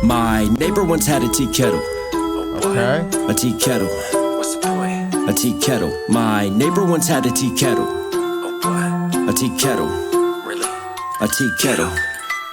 My neighbor once had a tea kettle. Okay. A tea kettle. What's the point? A tea kettle. My neighbor once had a tea kettle. Oh, what? A tea kettle. Really? A tea kettle.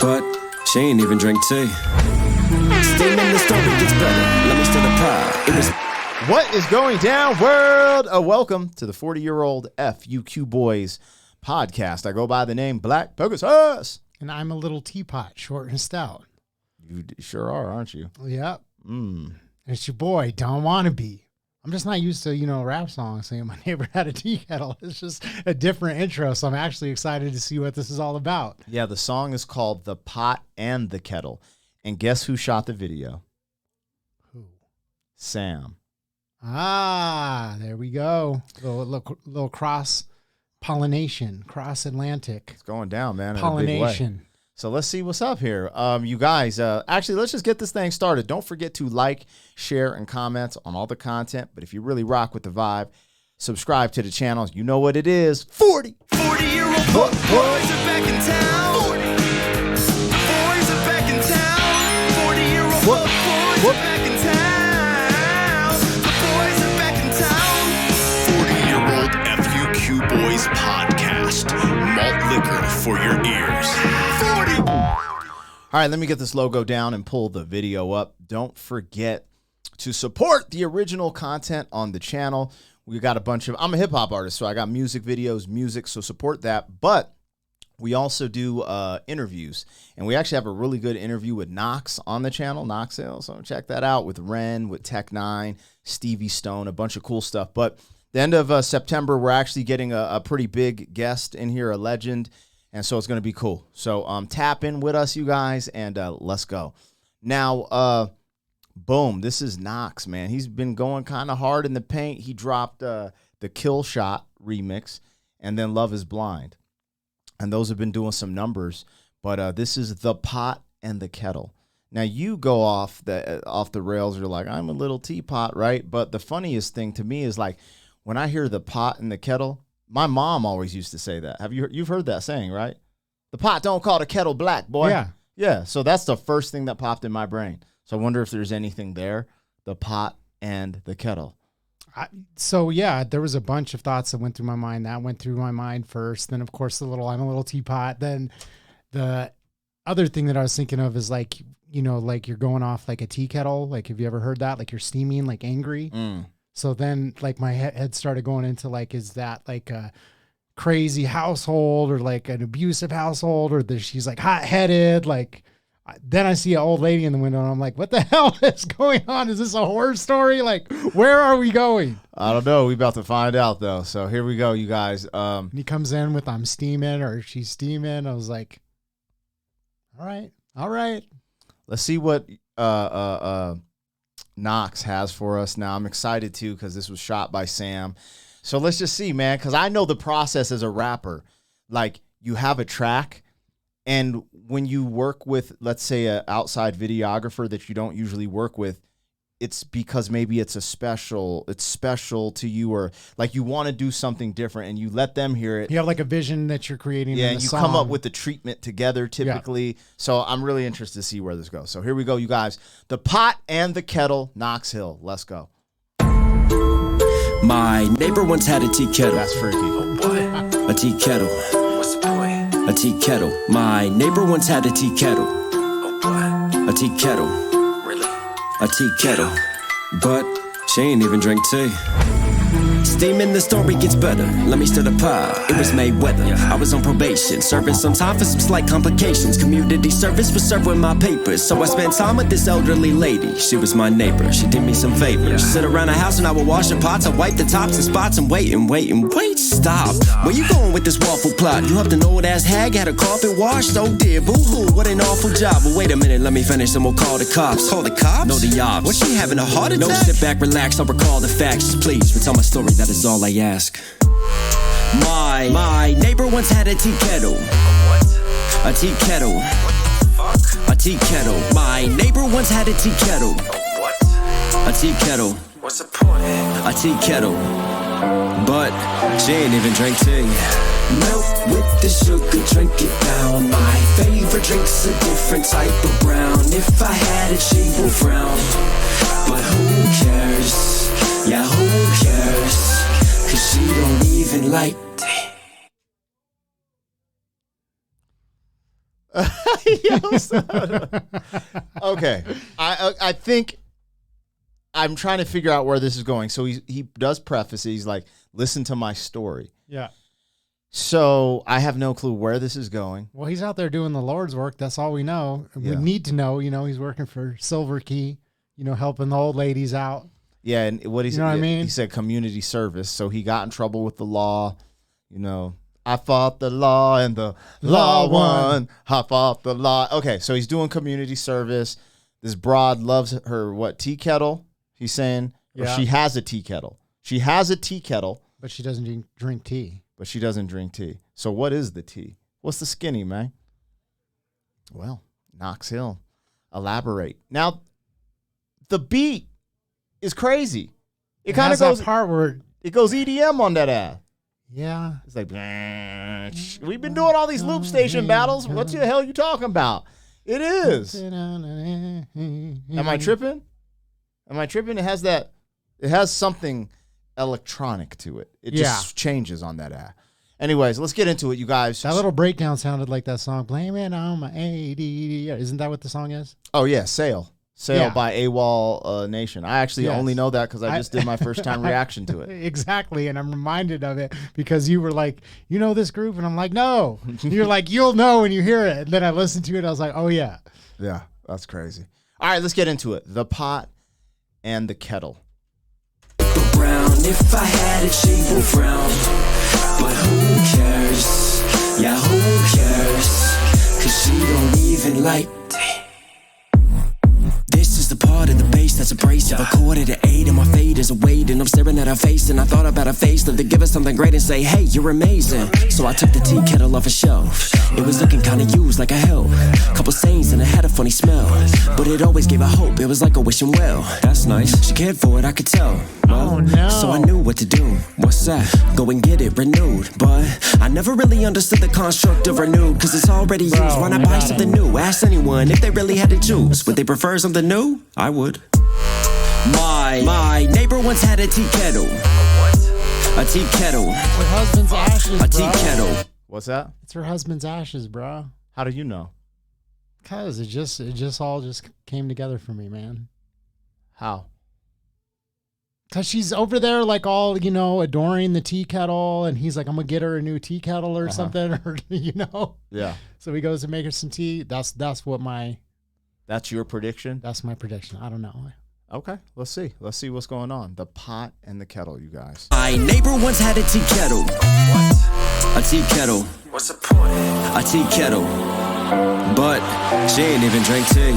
But she ain't even drink tea. Steaming the story gets better. Let me stir the pot. It was. What is going down, world? Welcome to the 40-year-old FUQ Boys podcast. I go by the name Black Pegasus. And I'm a little teapot, short and stout. You sure are, aren't you? Yep. And it's your boy, Don't Wanna Be. I'm just not used to, rap songs saying my neighbor had a tea kettle. It's just a different intro, so I'm actually excited to see what this is all about. Yeah, the song is called The Pot and the Kettle. And guess who shot the video? Who? Sam. Ah, there we go. Little cross-pollination, cross-Atlantic. It's going down, man, in a big pollination. way. So let's see what's up here. You guys, actually, let's just get this thing started. Don't forget to like, share, and comment on all the content. But if you really rock with the vibe, subscribe to the channel. You know what it is. 40-year-old boys are back in town. 40. Boys are back in town. 40-year-old boys are back in town. The boys are back in town. 40-year-old FUQ Boys podcast. Malt liquor for your ears. 40. All right, let me get this logo down and pull the video up. Don't forget to support the original content on the channel. We got a bunch of, I'm a hip hop artist, so I got music videos, music, so support that. But we also do interviews, and we actually have a really good interview with Knox on the channel, Knox Hill. So check that out with Ren, with Tech9, Stevie Stone, a bunch of cool stuff. But the end of September, we're actually getting a pretty big guest in here, a legend. And so it's going to be cool. So tap in with us, you guys, and let's go. Now, boom, this is Knox, man. He's been going kind of hard in the paint. He dropped the Kill Shot remix and then Love is Blind. And those have been doing some numbers. But this is The Pot and the Kettle. Now, you go off the rails. You're like, I'm a little teapot, right? But the funniest thing to me is like when I hear The Pot and the Kettle, my mom always used to say that. You've heard that saying, right? The pot don't call the kettle black, boy. Yeah. Yeah. So that's the first thing that popped in my brain. So I wonder if there's anything there. The pot and the kettle. There was a bunch of thoughts that went through my mind. That went through my mind first. Then, of course, I'm a little teapot. Then the other thing that I was thinking of is like you're going off like a tea kettle. Like, have you ever heard that? Like you're steaming, like angry. So then, like, my head started going into, like, is that, like, a crazy household or, like, an abusive household or she's, like, hot-headed? Like, then I see an old lady in the window, and I'm like, what the hell is going on? Is this a horror story? Like, where are we going? I don't know. We're about to find out, though. So here we go, you guys. And he comes in with, I'm steaming or she's steaming. I was like, all right. Let's see what Knox has for us now. I'm excited too because this was shot by Sam. So let's just see, man, because I know the process as a rapper. Like, you have a track, and when you work with, let's say, an outside videographer that you don't usually work with, it's because maybe it's special to you, or like you want to do something different and you let them hear it. You have like a vision that you're creating. Yeah, in and the you song. come up with the treatment together typically. Yeah. So I'm really interested to see where this goes. So here we go, you guys. The Pot and the Kettle, Knox Hill. Let's go. My neighbor once had a tea kettle. That's freaky. A tea kettle. What's the point? A tea kettle. My neighbor once had a tea kettle. Oh, what? A tea kettle. Really? A tea kettle. But she ain't even drink tea. Steaming the story gets better. Let me stir the pot. It was Mayweather. I was on probation, serving some time for some slight complications. Community service was served with my papers, so I spent time with this elderly lady. She was my neighbor. She did me some favors. Sit around the house and I would wash the pots. I wipe the tops and spots and wait. Stop. Where you going with this waffle plot? You helped an old ass hag had her carpet washed. Oh dear, boo hoo. What an awful job. But wait a minute, let me finish and we'll call the cops. Call the cops? No, the ops. Was she having a heart attack? No, sit back, relax. I'll recall the facts. Please retell my story. That is all I ask. My neighbor once had a tea kettle. What? A tea kettle. What the fuck? A tea kettle. My neighbor once had a tea kettle. What? A tea kettle. What's the point? A tea kettle. But she ain't even drink tea. Milk with the sugar, drink it down. My favorite drink's a different type of brown. If I had had it, she will frown. But who cares? Yeah, who cares? Cause she don't even like tea. Okay, I think I'm trying to figure out where this is going. So he does preface it. He's like, listen to my story. Yeah. So I have no clue where this is going. Well, he's out there doing the Lord's work. That's all we know. Yeah. We need to know, he's working for Silver Key, helping the old ladies out. Yeah, and what he said, know what I mean? He said community service. So he got in trouble with the law. I fought the law and the law won. I fought the law. Okay, so he's doing community service. This broad loves her, tea kettle? He's saying, or Yeah. she has a tea kettle. She has a tea kettle, But she doesn't drink tea. but she doesn't drink tea. So what is the tea? What's the skinny, man? Well, Knox Hill. Elaborate. Now, the beat is crazy. It kind of has goes that part where, it goes EDM on that ass. yeah. It's like, we've been doing all these loop station battles. What the hell are you talking about? It is. Am I tripping? It has something electronic to it. It just changes on that app. Anyways, let's get into it, you guys. That little breakdown sounded like that song, Blame It on My ADD. Isn't that what the song is? Oh, yeah, Sail Yeah. by AWOL Nation. I actually Yes. only know that because I just did my first time reaction to it. Exactly, and I'm reminded of it because you were like, you know this group? And I'm like, no. You're like, you'll know when you hear it. And then I listened to it, I was like, oh, yeah. Yeah, that's crazy. All right, let's get into it. The pot and the kettle. Brown, if I had it, she will frown. But who cares? Yeah, who cares? Cause she don't even like tea. This is the part of the bass that's abrasive. A quarter to 8 and my fade is a weight. And I'm staring at her face and I thought about her facelift to give her something great and say, hey, you're amazing. So I took the tea kettle off a shelf. It was looking kinda used like a help. Couple stains and it had a funny smell. But it always gave her hope, it was like a wishing well. That's nice, she cared for it, I could tell. Well, Oh, no. So I knew what to do. What's that? Go and get it renewed. But I never really understood the construct of renewed. Cause it's already used, why not buy something new? Ask anyone if they really had to choose. Would they prefer something new? I would. My neighbor once had a tea kettle. A tea kettle. Her husband's ashes, A tea bro. kettle. What's that? It's her husband's ashes, bro. How do you know? Cause it just all came together for me, man. How? Cause she's over there like all, adoring the tea kettle, and he's like, I'm gonna get her a new tea kettle or something, or Yeah. So he goes to make her some tea. That's That's your prediction? my prediction. I don't know. Okay, let's see. Let's see what's going on. The pot and the kettle, you guys. My neighbor once had a tea kettle. A tea kettle. What's the point? A tea kettle. But she ain't even drink tea.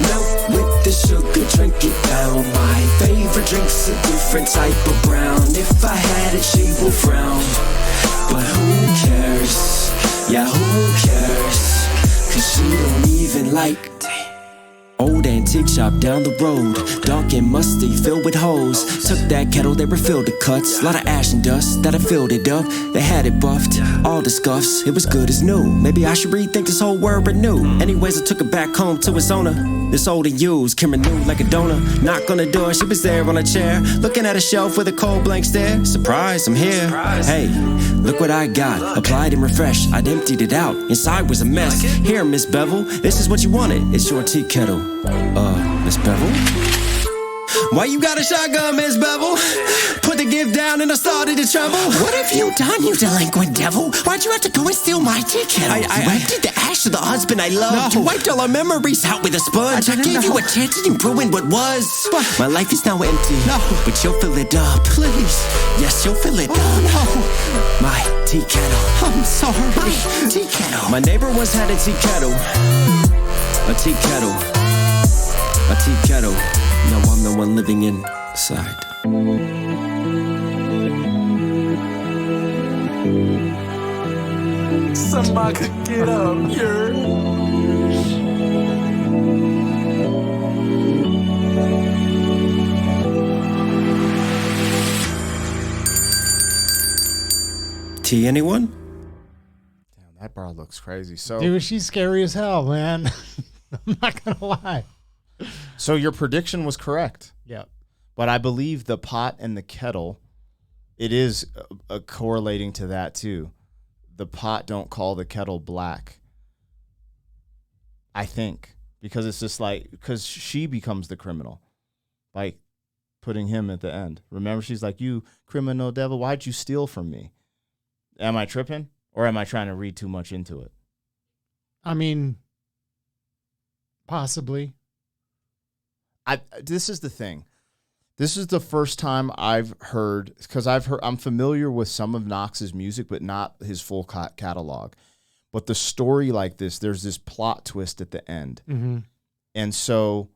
Milk with the sugar, drink it down. My favorite drink's a different type of brown. If I had it, she will frown. But who cares? Yeah, who cares? Cause she don't even like tea. Old antique shop down the road, dark and musty, filled with holes. Took that kettle, they refilled the cuts. Lot of ash and dust that I filled it up. They had it buffed, all the scuffs. It was good as new. Maybe I should rethink this whole word anew. Anyways, I took it back home to its owner. This old and used, came renewed like a donor. Knock on the door, she was there on a chair, looking at a shelf with a cold blank stare. Surprise, I'm here. Hey, look what I got. Applied and refreshed, I'd emptied it out. Inside was a mess. Here, Miss Bevel, this is what you wanted. It's your tea kettle. Miss Bevel? Why you got a shotgun, Miss Bevel? Put the gift down and I started to tremble. What have you done, you delinquent devil? Why'd you have to go and steal my tea kettle? You emptied the ash of the husband I loved. You wiped all our memories out with a sponge. I gave you a chance and you ruined what was. My life is now empty. But you'll fill it up. Please. Yes, you'll fill it up. My tea kettle. I'm sorry. My tea kettle. My neighbor once had a tea kettle. A tea kettle. A tea kettle. Now I'm the one living inside. Somebody get up here. Tea, anyone? Damn, that bar looks crazy. So Dude, she's scary as hell, man. I'm not gonna lie. So your prediction was correct. Yeah. But I believe the pot and the kettle, it is correlating to that too. The pot don't call the kettle black. I think. Because it's just like, because she becomes the criminal. Like putting him at the end. Remember, she's like, you criminal devil, why'd you steal from me? Am I tripping? Or am I trying to read too much into it? I mean, possibly. This is the thing. This is the first time I've heard, because I'm familiar with some of Knox's music, but not his full catalog. But the story like this, there's this plot twist at the end. Mm-hmm. And so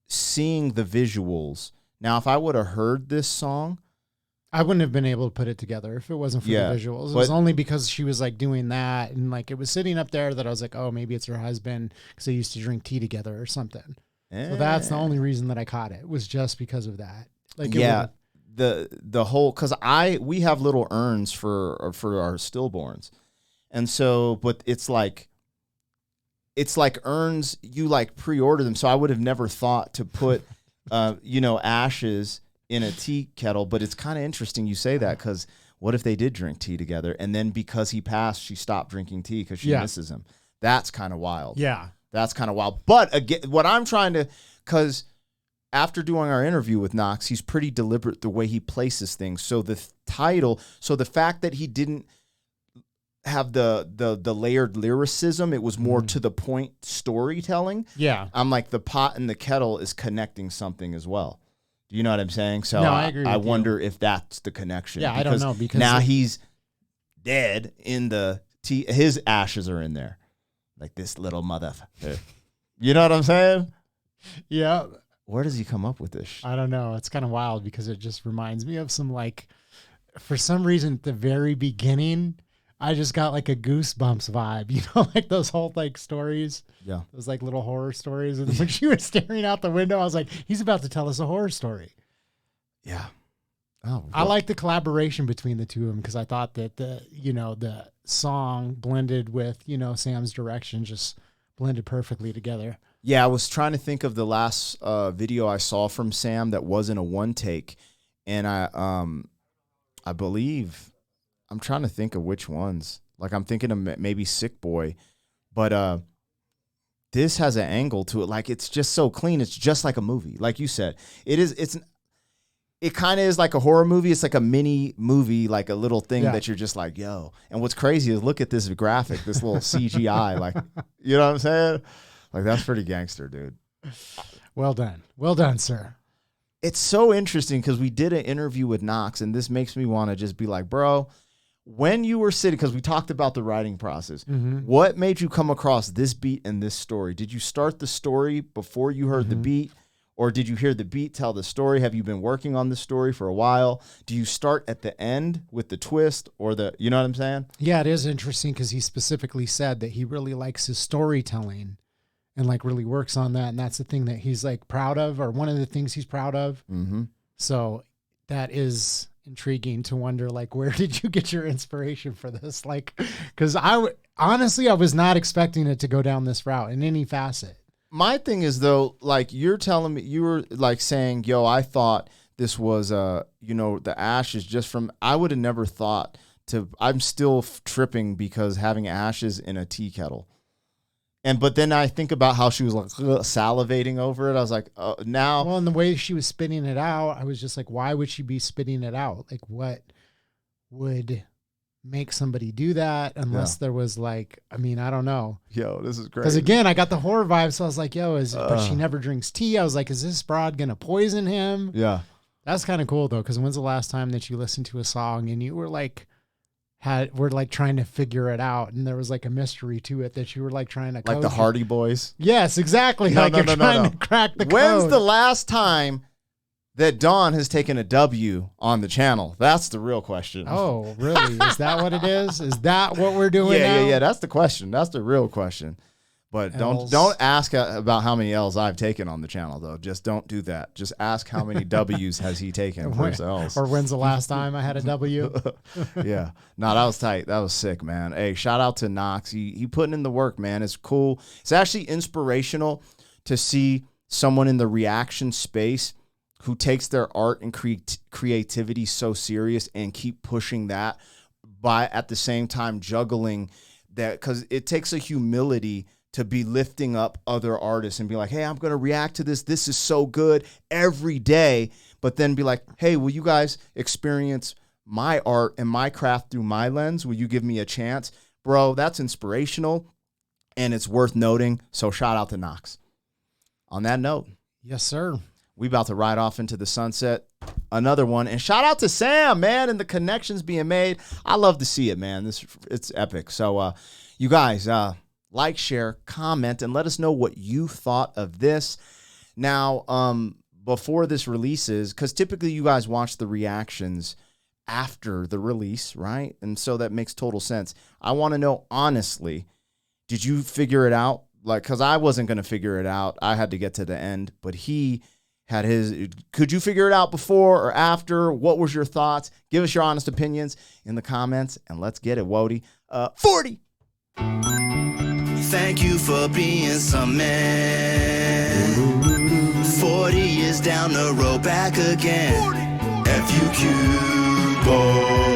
seeing the visuals, now if I would have heard this song, I wouldn't have been able to put it together if it wasn't for the visuals. It was only because she was like doing that and like it was sitting up there that I was like, oh, maybe it's her husband because they used to drink tea together or something. So that's the only reason that I caught it, was just because of that. Like, the whole, because we have little urns for our stillborns, and so, but it's like urns, you like pre-order them. So I would have never thought to put ashes in a tea kettle, but it's kind of interesting you say that, because what if they did drink tea together and then because he passed, she stopped drinking tea because she misses him? That's kind of wild. Yeah. That's kind of wild. But again, what I'm trying to, because after doing our interview with Knox, he's pretty deliberate the way he places things. So the title, so the fact that he didn't have the layered lyricism, it was more to the point storytelling. Yeah. I'm like, the pot and the kettle is connecting something as well. Do you know what I'm saying? So no, I agree. I wonder if that's the connection. Yeah, I don't know, because now he's dead in the tea. His ashes are in there. Like, this little motherfucker. You know what I'm saying? Yeah. Where does he come up with this? I don't know. It's kind of wild because it just reminds me of some, like, for some reason at the very beginning, I just got like a Goosebumps vibe, you know, like those whole like stories. Yeah. Those like little horror stories. And when she was staring out the window, I was like, he's about to tell us a horror story. Yeah. Oh, I like the collaboration between the two of them because I thought that the song blended with, Sam's direction just blended perfectly together. Yeah, I was trying to think of the last video I saw from Sam that wasn't a one take, and I believe I'm trying to think of which ones. Like, I'm thinking of maybe Sick Boy, but this has an angle to it. Like, it's just so clean. It's just like a movie, like you said. It kind of is like a horror movie. It's like a mini movie, like a little thing that you're just like, yo. And what's crazy is look at this graphic, this little CGI. Like, you know what I'm saying? Like, that's pretty gangster, dude. Well done. Well done, sir. It's so interesting because we did an interview with Knox, and this makes me want to just be like, bro, when you were sitting, because we talked about the writing process, what made you come across this beat and this story? Did you start the story before you heard the beat? Or did you hear the beat tell the story? Have you been working on the story for a while? Do you start at the end with the twist or you know what I'm saying? Yeah, it is interesting because he specifically said that he really likes his storytelling and like really works on that. And that's the thing that he's like proud of, or one of the things he's proud of. Mm-hmm. So that is intriguing to wonder, like, where did you get your inspiration for this? Like, because honestly, I was not expecting it to go down this route in any facet. My thing is, though, like, you're telling me, you were like saying, yo, I thought this was, the ashes just from, I would have never thought I'm still tripping because having ashes in a tea kettle. But then I think about how she was like salivating over it. I was like, now. Well, and the way she was spitting it out, I was just like, why would she be spitting it out? Like, what would make somebody do that unless there was like, I mean, I don't know. Yo, this is great. Because again, I got the horror vibe, so I was like, yo, but she never drinks tea. I was like, is this broad gonna poison him? Yeah. That's kind of cool though, because when's the last time that you listened to a song and you were like, we're like trying to figure it out, and there was like a mystery to it that you were like trying to like the Hardy Boys? Yes, exactly. No, like you're trying to crack the code. When's the last time that Dawn has taken a W on the channel? That's the real question. Oh, really? Is that what it is? Is that what we're doing now? Yeah. That's the question. That's the real question. But don't ask about how many L's I've taken on the channel, though. Just don't do that. Just ask how many W's has he taken versus L's. Or when's the last time I had a W? Yeah. No, that was tight. That was sick, man. Hey, shout out to Knox. He putting in the work, man. It's cool. It's actually inspirational to see someone in the reaction space who takes their art and creativity so serious and keep pushing that by at the same time juggling that, because it takes a humility to be lifting up other artists and be like, hey, I'm going to react to this. This is so good every day. But then be like, hey, will you guys experience my art and my craft through my lens? Will you give me a chance? Bro, that's inspirational and it's worth noting. So shout out to Knox. On that note. Yes, sir. We about to ride off into the sunset. Another one. And shout out to Sam, man, and the connections being made. I love to see it, man. It's epic. So you guys, like, share, comment, and let us know what you thought of this. Now, before this releases, because typically you guys watch the reactions after the release, right? And so that makes total sense. I want to know, honestly, did you figure it out? Like, because I wasn't going to figure it out. I had to get to the end, but he had his. Could you figure it out before or after? What was your thoughts? Give us your honest opinions in the comments, and let's get it, Wody. 40. Thank you for being some man. 40 years down the road, back again. FUQ, boy.